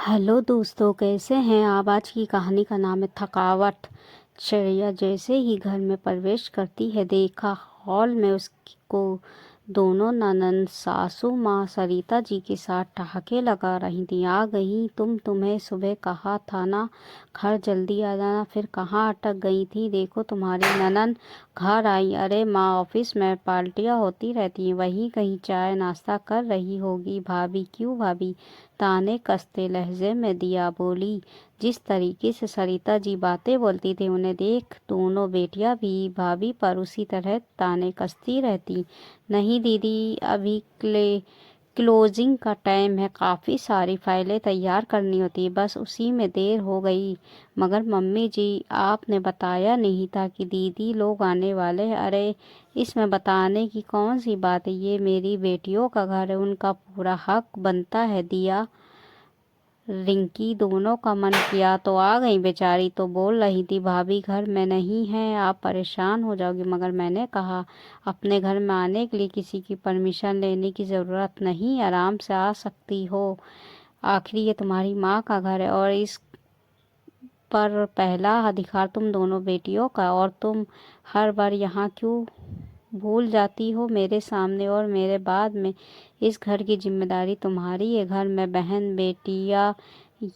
Hello दोस्तों, कैसे हैं आप। आज की कहानी का नाम है थकावट। श्रेया जैसे ही घर में प्रवेश करती है, देखा हॉल में उसको दोनों ननंद सासू माँ सरिता जी के साथ ठहाके लगा रही थी। आ गई तुम्हें सुबह कहा था ना घर जल्दी आ जाना, फिर कहाँ अटक गई थी। देखो तुम्हारी ननंद घर आई। अरे माँ, ऑफिस में पार्टियाँ होती रहती हैं, वही कहीं चाय नाश्ता कर रही होगी। भाभी क्यों भाभी, ताने कसते लहजे में दिया बोली। जिस तरीके से सरिता जी बातें बोलती थी, उन्हें देख दोनों बेटियां भी भाभी पर उसी तरह ताने कसती रहती। नहीं दीदी, अभी क्लोजिंग का टाइम है, काफ़ी सारी फाइलें तैयार करनी होती है, बस उसी में देर हो गई। मगर मम्मी जी, आपने बताया नहीं था कि दीदी लोग आने वाले हैं। अरे इसमें बताने की कौन सी बात है, ये मेरी बेटियों का घर है, उनका पूरा हक बनता है। दिया रिंकी दोनों का मन किया तो आ गई। बेचारी तो बोल रही थी भाभी घर में नहीं है, आप परेशान हो जाओगी। मगर मैंने कहा अपने घर में आने के लिए किसी की परमिशन लेने की ज़रूरत नहीं, आराम से आ सकती हो। आखिर ये तुम्हारी माँ का घर है और इस पर पहला अधिकार तुम दोनों बेटियों का। और तुम हर बार यहाँ क्यों भूल जाती हो मेरे सामने और मेरे बाद में। इस घर की जिम्मेदारी तुम्हारी है। घर में बहन बेटियां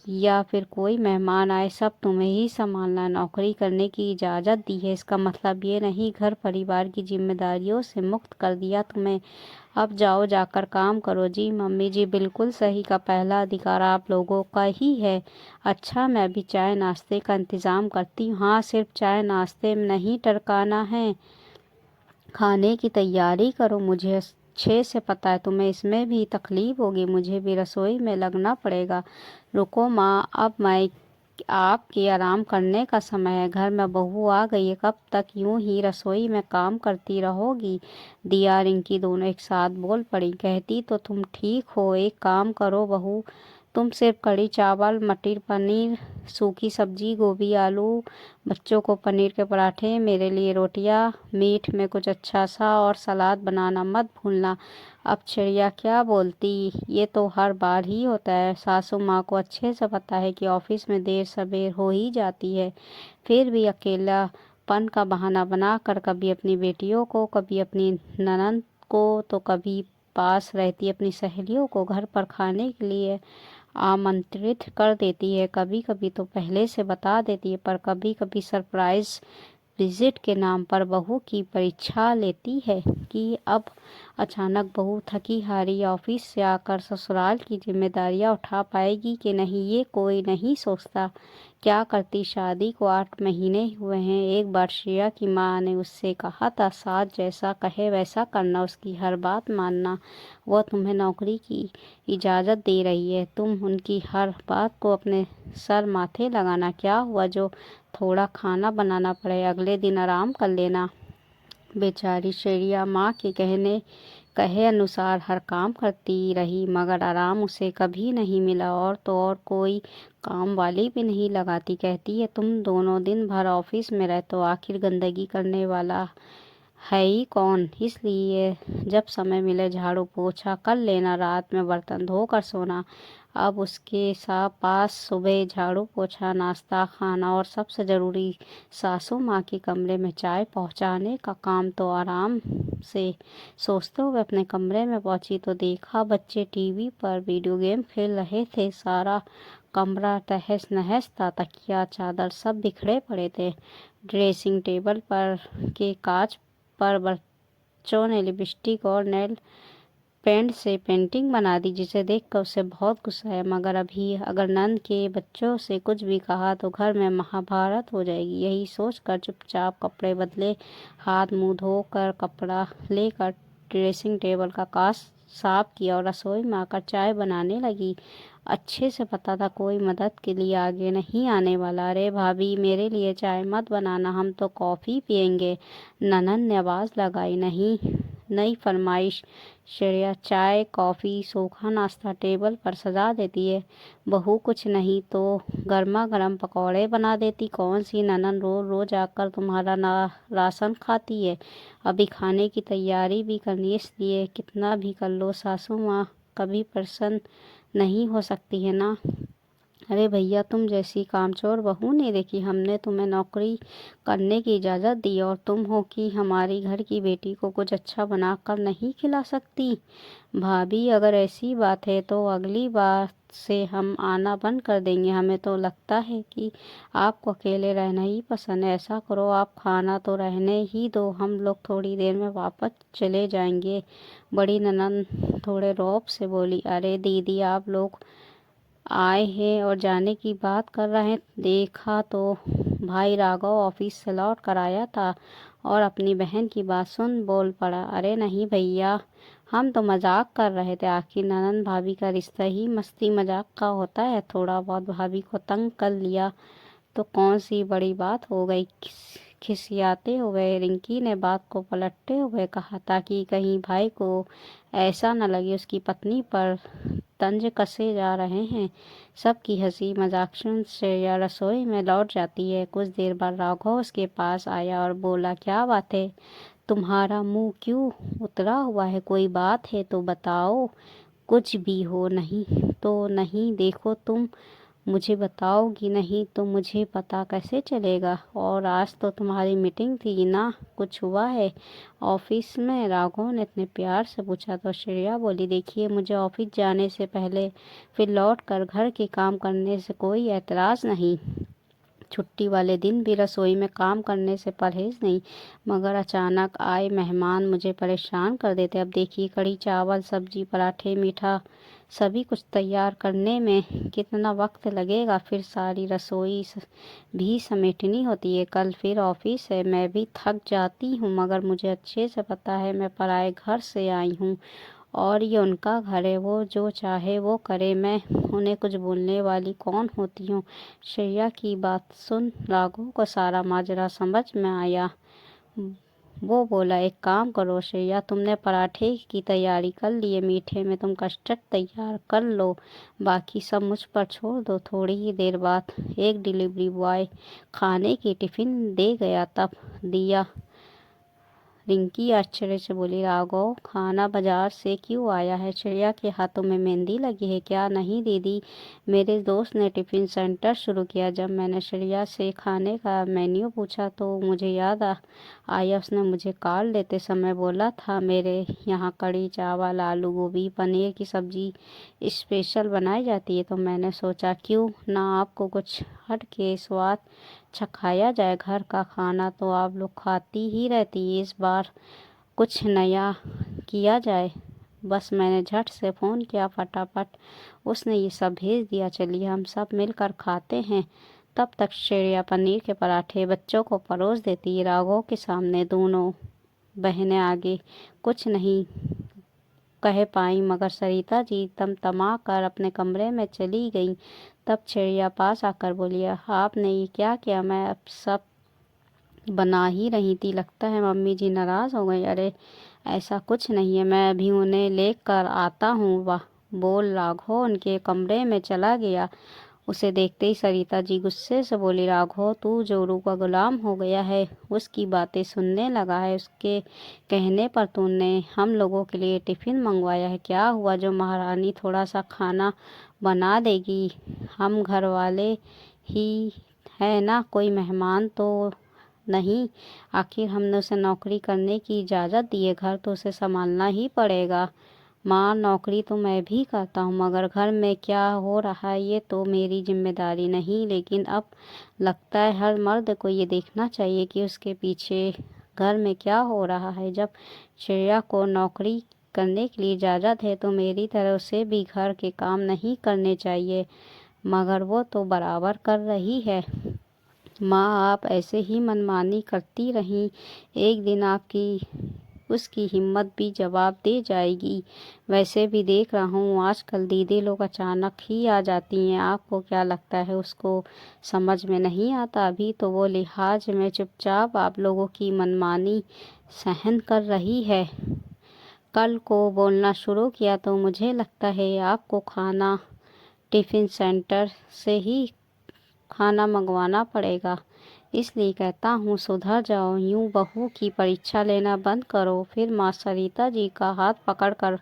या फिर कोई मेहमान आए, सब तुम्हें ही संभालना। नौकरी करने की इजाज़त दी है, इसका मतलब ये नहीं घर परिवार की जिम्मेदारियों से मुक्त कर दिया तुम्हें। अब जाओ, जाकर काम करो। जी मम्मी जी, बिल्कुल सही का पहला अधिकार आप लोगों का ही है। अच्छा, मैं भी चाय नाश्ते का इंतज़ाम करती हूँ। हाँ, सिर्फ चाय नाश्ते में नहीं टरकाना है, खाने की तैयारी करो। मुझे अच्छे से पता है तुम्हें इसमें भी तकलीफ होगी, मुझे भी रसोई में लगना पड़ेगा। रुको माँ, अब मैं आपके आराम करने का समय है। घर में बहू आ गई है, कब तक यूं ही रसोई में काम करती रहोगी। दिया रिंकी दोनों एक साथ बोल पड़ी। कहती तो तुम ठीक हो, एक काम करो बहू, तुम सिर्फ कढ़ी चावल मटर पनीर सूखी सब्जी गोभी आलू, बच्चों को पनीर के पराठे, मेरे लिए रोटियां, मीठ में कुछ अच्छा सा और सलाद बनाना मत भूलना। अब चिड़िया क्या बोलती, ये तो हर बार ही होता है। सासू माँ को अच्छे से पता है कि ऑफिस में देर सवेर हो ही जाती है, फिर भी अकेलापन का बहाना बनाकर कभी अपनी बेटियों को, कभी अपनी ननद को, तो कभी पास रहती अपनी सहेलियों को घर पर खाने के लिए आमंत्रित कर देती है। कभी कभी तो पहले से बता देती है, पर कभी कभी सरप्राइज विजिट के नाम पर बहू की परीक्षा लेती है कि अब अचानक बहू थकी हारी ऑफिस से आकर ससुराल की जिम्मेदारियां उठा पाएगी कि नहीं, ये कोई नहीं सोचता। क्या करती, शादी को 8 महीने हुए हैं। एक बार श्रेया की माँ ने उससे कहा था, सास जैसा कहे वैसा करना, उसकी हर बात मानना। वह तुम्हें नौकरी की इजाज़त दे रही है, तुम उनकी हर बात को अपने सर माथे लगाना। क्या हुआ जो थोड़ा खाना बनाना पड़े, अगले दिन आराम कर लेना। बेचारी शेरिया माँ के कहे अनुसार हर काम करती रही, मगर आराम उसे कभी नहीं मिला। और तो और कोई काम वाली भी नहीं लगाती। कहती है तुम दोनों दिन भर ऑफिस में रहते हो, आखिर गंदगी करने वाला है ही कौन। इसलिए जब समय मिले झाड़ू पोछा कर लेना, रात में बर्तन धोकर सोना। अब उसके पास सुबह झाड़ू पोछा नाश्ता खाना और सबसे ज़रूरी सासू माँ के कमरे में चाय पहुँचाने का काम। तो आराम से सोचते हुए अपने कमरे में पहुँची तो देखा बच्चे टीवी पर वीडियो गेम खेल रहे थे। सारा कमरा तहस नहस था, तकिया चादर सब बिखरे पड़े थे। ड्रेसिंग टेबल पर के कांच पर बच्चों ने लिपस्टिक और नेल पेंट से पेंटिंग बना दी, जिसे देखकर उसे बहुत गुस्सा आया। मगर अभी अगर नंद के बच्चों से कुछ भी कहा तो घर में महाभारत हो जाएगी। यही सोचकर चुपचाप कपड़े बदले, हाथ मुंह धोकर कपड़ा लेकर ड्रेसिंग टेबल का कांच साफ किया और रसोई में आकर चाय बनाने लगी। अच्छे से पता था कोई मदद के लिए आगे नहीं आने वाला। अरे भाभी, मेरे लिए चाय मत बनाना, हम तो कॉफ़ी पियेंगे, ननद ने आवाज़ लगाई। नहीं, नई फरमाइश। श्रेया चाय कॉफ़ी सूखा नाश्ता टेबल पर सजा देती है, बहू कुछ नहीं तो गर्मा गर्म पकौड़े बना देती। कौन सी ननद रोज रोज आकर तुम्हारा ना राशन खाती है, अभी खाने की तैयारी भी करनी है। इसलिए कितना भी कर लो, सासू माँ कभी प्रसन्न नहीं हो सकती है ना। अरे भैया, तुम जैसी कामचोर बहू नहीं देखी। हमने तुम्हें नौकरी करने की इजाज़त दी और तुम हो कि हमारी घर की बेटी को कुछ अच्छा बनाकर नहीं खिला सकती। भाभी, अगर ऐसी बात है तो अगली बार से हम आना बंद कर देंगे। हमें तो लगता है कि आपको अकेले रहना ही पसंद है। ऐसा करो, आप खाना तो रहने ही दो, हम लोग थोड़ी देर में वापस चले जाएंगे। बड़ी ननंद थोड़े रौब से बोली। अरे दीदी, आप लोग आए हैं और जाने की बात कर रहे हैं। देखा तो भाई राघव ऑफिस से लौट कर आया था और अपनी बहन की बात सुन बोल पड़ा। अरे नहीं भैया, हम तो मजाक कर रहे थे। आखिर ननंद भाभी का रिश्ता ही मस्ती मजाक का होता है। थोड़ा बहुत भाभी को तंग कर लिया तो कौन सी बड़ी बात हो गई। खिसियाते हुए रिंकी ने बात को पलटते हुए कहा, ताकि कहीं भाई को ऐसा न लगे उसकी पत्नी पर तंज कसे जा रहे हैं। सबकी हंसी मजाक सुन श्रेया रसोई में लौट जाती है। कुछ देर बाद राघव उसके पास आया और बोला, क्या बात है, तुम्हारा मुंह क्यों उतरा हुआ है? कोई बात है तो बताओ। कुछ भी हो, नहीं तो नहीं। देखो, तुम मुझे बताओगी नहीं तो मुझे पता कैसे चलेगा? और आज तो तुम्हारी मीटिंग थी ना, कुछ हुआ है ऑफिस में? राघव ने इतने प्यार से पूछा तो श्रेया बोली, देखिए, मुझे ऑफिस जाने से पहले फिर लौट कर घर के काम करने से कोई एतराज़ नहीं। छुट्टी वाले दिन भी रसोई में काम करने से परहेज नहीं, मगर अचानक आए मेहमान मुझे परेशान कर देते। अब देखिए, कढ़ी चावल सब्जी पराठे मीठा सभी कुछ तैयार करने में कितना वक्त लगेगा। फिर सारी रसोई भी समेटनी होती है। कल फिर ऑफिस है, मैं भी थक जाती हूँ, मगर मुझे अच्छे से पता है मैं पराए घर से आई हूँ और ये उनका घर है। वो जो चाहे वो करे, मैं उन्हें कुछ बोलने वाली कौन होती हूँ। श्रेया की बात सुन राघव को सारा माजरा समझ में आया। वो बोला, एक काम करो श्रेया, तुमने पराठे की तैयारी कर ली है, मीठे में तुम कस्टर्ड तैयार कर लो, बाकी सब मुझ पर छोड़ दो। थोड़ी ही देर बाद एक डिलीवरी बॉय खाने की टिफ़िन दे गया। तब दिया रिंकी आश्चर्य से बोली, राघव, खाना बाजार से क्यों आया है? श्रेया के हाथों में मेहंदी लगी है क्या? नहीं दीदी, मेरे दोस्त ने टिफ़िन सेंटर शुरू किया। जब मैंने श्रेया से खाने का मेन्यू पूछा तो मुझे याद आया, उसने मुझे कार्ड लेते समय बोला था मेरे यहाँ कढ़ी चावल आलू गोभी पनीर की सब्जी स्पेशल बनाई जाती है। तो मैंने सोचा क्यों ना आपको कुछ हट के स्वाद चखाया जाए। घर का खाना तो आप लोग खाती ही रहती है, इस बार कुछ नया किया जाए। बस मैंने झट से फ़ोन किया, फटाफट उसने ये सब भेज दिया। चलिए हम सब मिलकर खाते हैं। तब तक श्रेया पनीर के पराठे बच्चों को परोस देती। राघव के सामने दोनों बहनें आगे कुछ नहीं कह पाई, मगर सरिता जी तमा कर अपने कमरे में चली गई। तब चिड़िया पास आकर बोली, आपने ये क्या किया? मैं अब सब बना ही रही थी, लगता है मम्मी जी नाराज़ हो गई। अरे ऐसा कुछ नहीं है, मैं अभी उन्हें लेकर आता हूँ। वाह, बोल राघव उनके कमरे में चला गया। उसे देखते ही सरिता जी गुस्से से बोली, राघव, तू जोरू का गुलाम हो गया है, उसकी बातें सुनने लगा है। उसके कहने पर तूने हम लोगों के लिए टिफ़िन मंगवाया है। क्या हुआ जो महारानी थोड़ा सा खाना बना देगी? हम घर वाले ही है ना, कोई मेहमान तो नहीं। आखिर हमने उसे नौकरी करने की इजाज़त दी है, घर तो उसे संभालना ही पड़ेगा। माँ, नौकरी तो मैं भी करता हूँ, मगर घर में क्या हो रहा है ये तो मेरी जिम्मेदारी नहीं। लेकिन अब लगता है हर मर्द को ये देखना चाहिए कि उसके पीछे घर में क्या हो रहा है। जब श्रेया को नौकरी करने के लिए इजाज़त है तो मेरी तरह उसे भी घर के काम नहीं करने चाहिए, मगर वो तो बराबर कर रही है। माँ, आप ऐसे ही मनमानी करती रहीं, एक दिन आपकी उसकी हिम्मत भी जवाब दे जाएगी। वैसे भी देख रहा हूँ आजकल दीदी लोग अचानक ही आ जाती हैं। आपको क्या लगता है उसको समझ में नहीं आता? अभी तो वो लिहाज में चुपचाप आप लोगों की मनमानी सहन कर रही है। कल को बोलना शुरू किया तो मुझे लगता है आपको खाना टिफ़िन सेंटर से ही खाना मंगवाना पड़ेगा। इसलिए कहता हूँ सुधर जाओ, यूँ बहू की परीक्षा लेना बंद करो। फिर माँ सरिता जी का हाथ पकड़ कर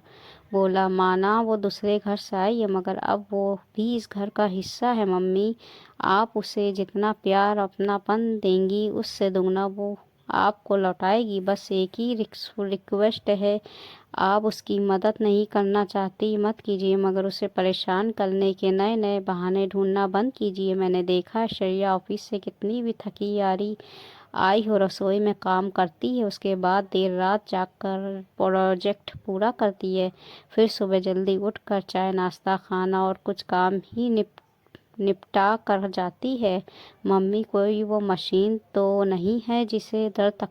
बोला, माना वो दूसरे घर से आई है मगर अब वो भी इस घर का हिस्सा है मम्मी। आप उसे जितना प्यार अपनापन देंगी उससे दुगना वो आपको लौटाएगी। बस एक ही रिक्वेस्ट है, आप उसकी मदद नहीं करना चाहती मत कीजिए, मगर उसे परेशान करने के नए नए बहाने ढूंढना बंद कीजिए। मैंने देखा है श्रेया ऑफिस से कितनी भी थकी यारी आई हो रसोई में काम करती है, उसके बाद देर रात जाकर प्रोजेक्ट पूरा करती है, फिर सुबह जल्दी उठकर चाय नाश्ता खाना और कुछ काम ही निपटा कर जाती है। मम्मी कोई वो मशीन तो नहीं है जिसे दर्द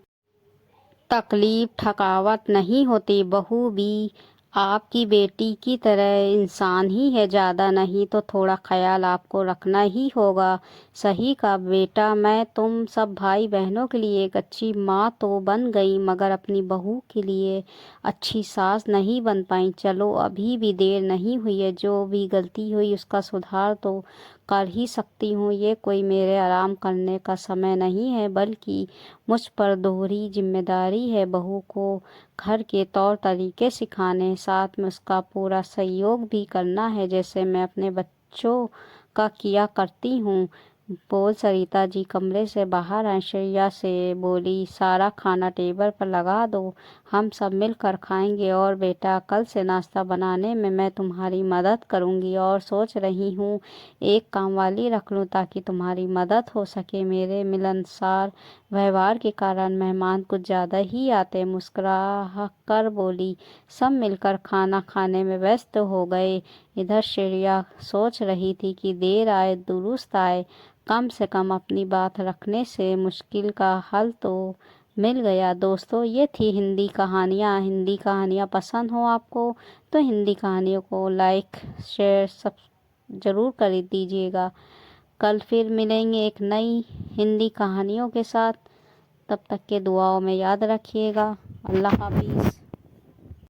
तकलीफ थकावट नहीं होती। बहू भी आपकी बेटी की तरह इंसान ही है, ज़्यादा नहीं तो थोड़ा ख्याल आपको रखना ही होगा। सही का बेटा, मैं तुम सब भाई बहनों के लिए एक अच्छी माँ तो बन गई मगर अपनी बहू के लिए अच्छी सास नहीं बन पाई। चलो अभी भी देर नहीं हुई है, जो भी गलती हुई उसका सुधार तो कर ही सकती हूँ। ये कोई मेरे आराम करने का समय नहीं है, बल्कि मुझ पर दोहरी जिम्मेदारी है। बहू को घर के तौर तरीके सिखाने, साथ में उसका पूरा सहयोग भी करना है, जैसे मैं अपने बच्चों का किया करती हूँ। बोल सरिता जी कमरे से बाहर आई, श्रेया से बोली, सारा खाना टेबल पर लगा दो, हम सब मिलकर खाएंगे। और बेटा, कल से नाश्ता बनाने में मैं तुम्हारी मदद करूंगी और सोच रही हूँ एक काम वाली रख लूँ ताकि तुम्हारी मदद हो सके। मेरे मिलनसार व्यवहार के कारण मेहमान कुछ ज़्यादा ही आते। मुस्कुरा कर बोली। सब मिलकर खाना खाने में व्यस्त हो गए। इधर श्रेया सोच रही थी कि देर आए दुरुस्त आए, कम से कम अपनी बात रखने से मुश्किल का हल तो मिल गया। दोस्तों, ये थी हिंदी कहानियाँ। हिंदी कहानियाँ पसंद हो आपको तो हिंदी कहानियों को लाइक शेयर सब ज़रूर कर दीजिएगा। कल फिर मिलेंगे एक नई हिंदी कहानियों के साथ। तब तक के दुआओं में याद रखिएगा। अल्लाह हाफिज़।